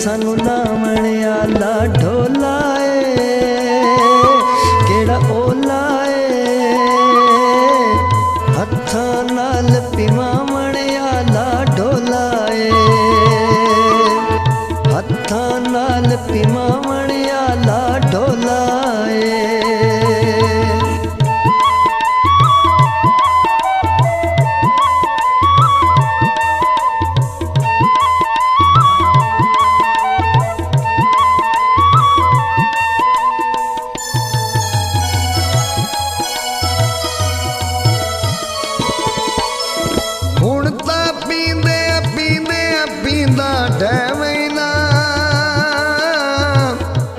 सानू लावण आला ढोला ए केड़ा ओला ए हत्थां नाल पिवावण आला ढोला ए हत्थां नाल पिवावण आला ढोला ए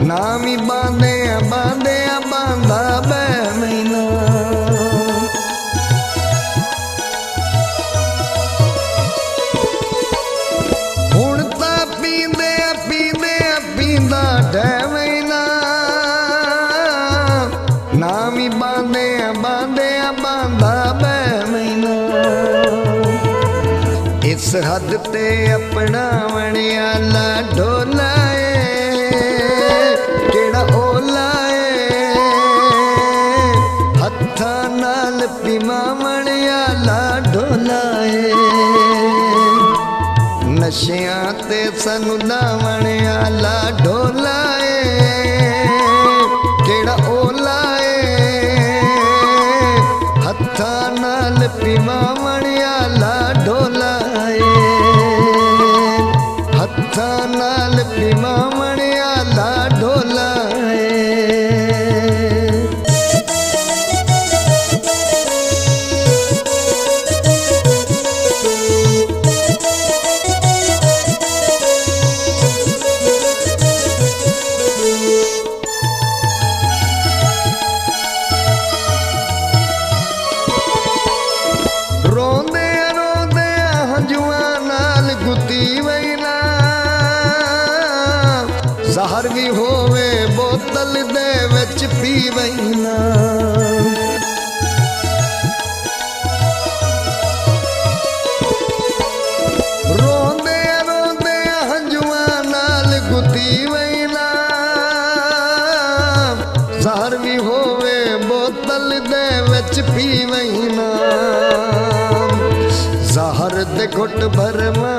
नामी बांधे बांधे बांधा बै महीना हुण तां पींदे पींदे पींदा ढै महीना नामी बांधे बांधे बांधा बै महीना इस हद ते अपनावण आला ढोला केड़ा ओला ए हत्थां नाल पिवावण आला ढोला ए नशियां ते सानू लावण आला ढोला ए केड़ा ओला ए हत्थां नाल पिवावण आला ढोला ए हत्थां नाल पिवावण आला ढोला रोंदे रोंदे हंजुआं नाल गुती वैना ज़हर भी होवे बोतल दे विच पी वैना रोंदे रोंदे हंजुआं नाल गुती वैना ज़हर भी होवे बोतल दे विच पी वैना ज़हर दे घुट भरवा